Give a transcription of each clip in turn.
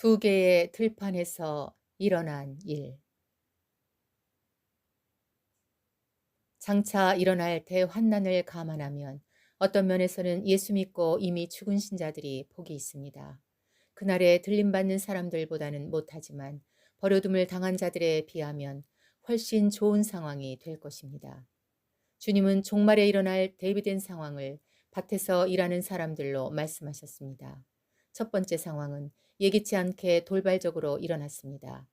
두 개의 들판에서 일어난 일. 장차 일어날 대환난을 감안하면 어떤 면에서는 예수 믿고 이미 죽은 신자들이 복이 있습니다. 그날에 들림받는 사람들보다는 못하지만 버려둠을 당한 자들에 비하면 훨씬 좋은 상황이 될 것입니다. 주님은 종말에 일어날 대비된 상황을 밭에서 일하는 사람들로 말씀하셨습니다. 첫 번째 상황은 예기치 않게 돌발적으로 일어났습니다.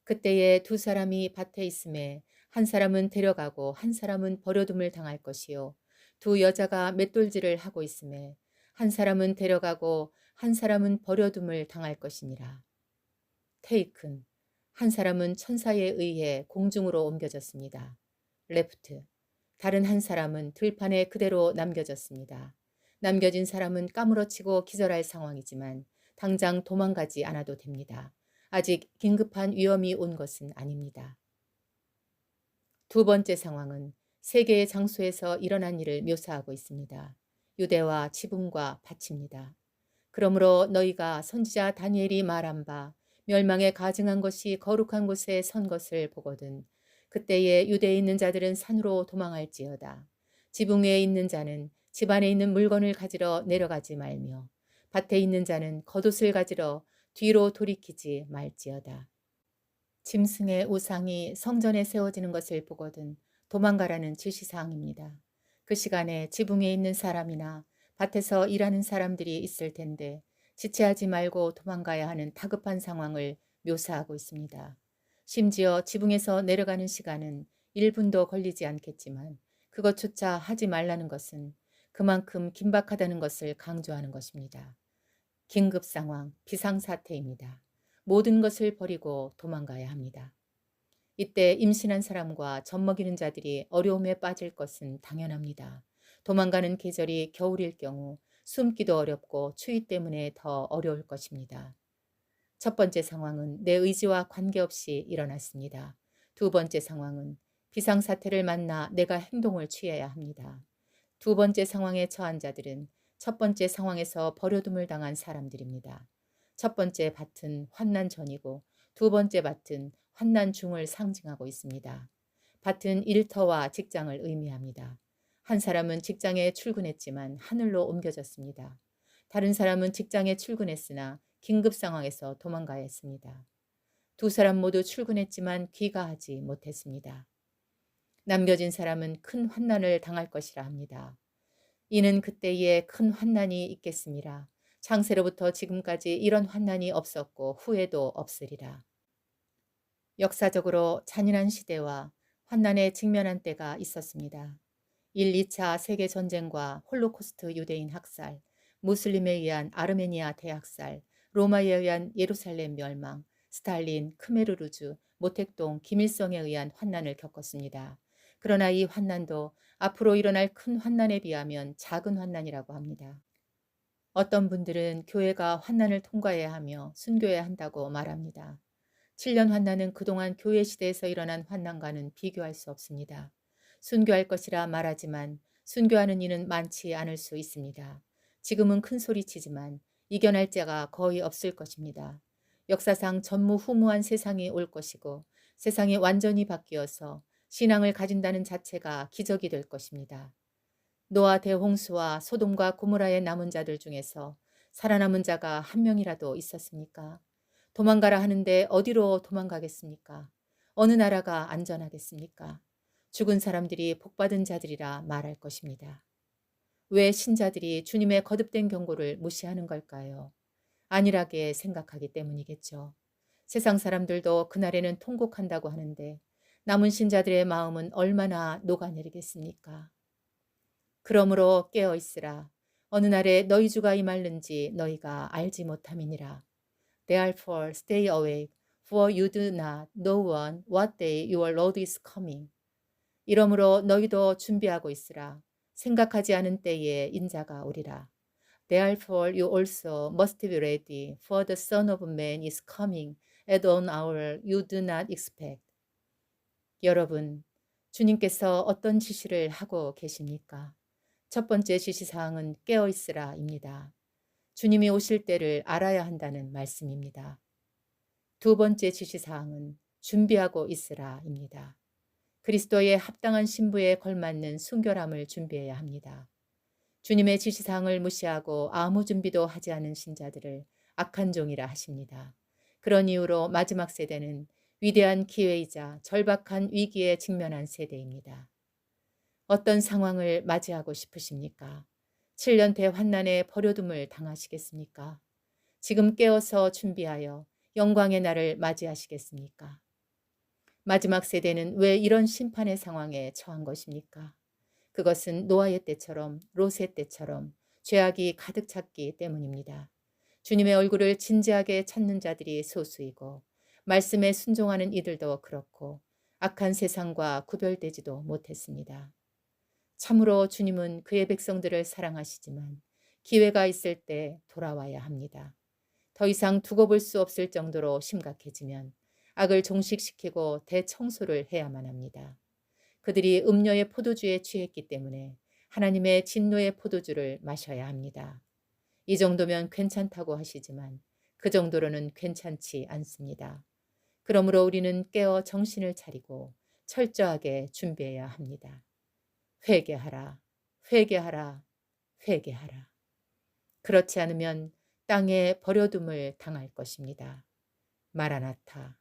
그때에 두 사람이 밭에 있음에 한 사람은 데려가고 한 사람은 버려둠을 당할 것이요. 두 여자가 맷돌질을 하고 있음에 한 사람은 데려가고 한 사람은 버려둠을 당할 것이니라. 테이큰, 한 사람은 천사에 의해 공중으로 옮겨졌습니다. 레프트, 다른 한 사람은 들판에 그대로 남겨졌습니다. 남겨진 사람은 까무러치고 기절할 상황이지만 당장 도망가지 않아도 됩니다. 아직 긴급한 위험이 온 것은 아닙니다. 두 번째 상황은 세 개의 장소에서 일어난 일을 묘사하고 있습니다. 유대와 지붕과 밭입니다. 그러므로 너희가 선지자 다니엘이 말한 바 멸망에 가증한 것이 거룩한 곳에 선 것을 보거든 그때에 유대에 있는 자들은 산으로 도망할지어다. 지붕 위에 있는 자는 집 안에 있는 물건을 가지러 내려가지 말며 밭에 있는 자는 겉옷을 가지러 뒤로 돌이키지 말지어다. 짐승의 우상이 성전에 세워지는 것을 보거든 도망가라는 지시사항입니다. 그 시간에 지붕에 있는 사람이나 밭에서 일하는 사람들이 있을 텐데 지체하지 말고 도망가야 하는 다급한 상황을 묘사하고 있습니다. 심지어 지붕에서 내려가는 시간은 1분도 걸리지 않겠지만 그것조차 하지 말라는 것은 그만큼 긴박하다는 것을 강조하는 것입니다. 긴급 상황, 비상사태입니다. 모든 것을 버리고 도망가야 합니다. 이때 임신한 사람과 젖먹이는 자들이 어려움에 빠질 것은 당연합니다. 도망가는 계절이 겨울일 경우 숨기도 어렵고 추위 때문에 더 어려울 것입니다. 첫 번째 상황은 내 의지와 관계없이 일어났습니다. 두 번째 상황은 비상사태를 만나 내가 행동을 취해야 합니다. 두 번째 상황에 처한 자들은 첫 번째 상황에서 버려둠을 당한 사람들입니다. 첫 번째 밭은 환난 전이고 두 번째 밭은 환난 중을 상징하고 있습니다. 밭은 일터와 직장을 의미합니다. 한 사람은 직장에 출근했지만 하늘로 옮겨졌습니다. 다른 사람은 직장에 출근했으나 긴급 상황에서 도망가야 했습니다. 두 사람 모두 출근했지만 귀가하지 못했습니다. 남겨진 사람은 큰 환난을 당할 것이라 합니다. 이는 그때에 큰 환난이 있겠습니다. 창세로부터 지금까지 이런 환난이 없었고 후에도 없으리라. 역사적으로 잔인한 시대와 환난에 직면한 때가 있었습니다. 1, 2차 세계전쟁과 홀로코스트 유대인 학살, 무슬림에 의한 아르메니아 대학살, 로마에 의한 예루살렘 멸망, 스탈린, 크메르루즈, 모택동, 김일성에 의한 환난을 겪었습니다. 그러나 이 환난도 앞으로 일어날 큰 환난에 비하면 작은 환난이라고 합니다. 어떤 분들은 교회가 환난을 통과해야 하며 순교해야 한다고 말합니다. 7년 환난은 그동안 교회 시대에서 일어난 환난과는 비교할 수 없습니다. 순교할 것이라 말하지만 순교하는 이는 많지 않을 수 있습니다. 지금은 큰 소리치지만 이겨낼 자가 거의 없을 것입니다. 역사상 전무후무한 세상이 올 것이고 세상이 완전히 바뀌어서 신앙을 가진다는 자체가 기적이 될 것입니다. 노아 대홍수와 소돔과 고모라의 남은 자들 중에서 살아남은 자가 한 명이라도 있었습니까? 도망가라 하는데 어디로 도망가겠습니까? 어느 나라가 안전하겠습니까? 죽은 사람들이 복받은 자들이라 말할 것입니다. 왜 신자들이 주님의 거듭된 경고를 무시하는 걸까요? 안일하게 생각하기 때문이겠죠. 세상 사람들도 그날에는 통곡한다고 하는데 남은 신자들의 마음은 얼마나 녹아내리겠습니까? 그러므로 깨어 있으라. 어느 날에 너희 주가 임할는지 너희가 알지 못함이니라. Therefore stay awake, for you do not know one what day your Lord is coming. 이러므로 너희도 준비하고 있으라. 생각하지 않은 때에 인자가 오리라. Therefore you also must be ready, for the Son of Man is coming at an hour you do not expect. 여러분, 주님께서 어떤 지시를 하고 계십니까? 첫 번째 지시사항은 깨어있으라입니다. 주님이 오실 때를 알아야 한다는 말씀입니다. 두 번째 지시사항은 준비하고 있으라입니다. 그리스도의 합당한 신부에 걸맞는 순결함을 준비해야 합니다. 주님의 지시사항을 무시하고 아무 준비도 하지 않은 신자들을 악한 종이라 하십니다. 그런 이유로 마지막 세대는 위대한 기회이자 절박한 위기에 직면한 세대입니다. 어떤 상황을 맞이하고 싶으십니까? 7년 대환난의 버려둠을 당하시겠습니까? 지금 깨어서 준비하여 영광의 날을 맞이하시겠습니까? 마지막 세대는 왜 이런 심판의 상황에 처한 것입니까? 그것은 노아의 때처럼 롯의 때처럼 죄악이 가득 찼기 때문입니다. 주님의 얼굴을 진지하게 찾는 자들이 소수이고 말씀에 순종하는 이들도 그렇고 악한 세상과 구별되지도 못했습니다. 참으로 주님은 그의 백성들을 사랑하시지만 기회가 있을 때 돌아와야 합니다. 더 이상 두고 볼 수 없을 정도로 심각해지면 악을 종식시키고 대청소를 해야만 합니다. 그들이 음료의 포도주에 취했기 때문에 하나님의 진노의 포도주를 마셔야 합니다. 이 정도면 괜찮다고 하시지만 그 정도로는 괜찮지 않습니다. 그러므로 우리는 깨어 정신을 차리고 철저하게 준비해야 합니다. 회개하라, 회개하라, 회개하라. 그렇지 않으면 땅에 버려둠을 당할 것입니다. 마라나타.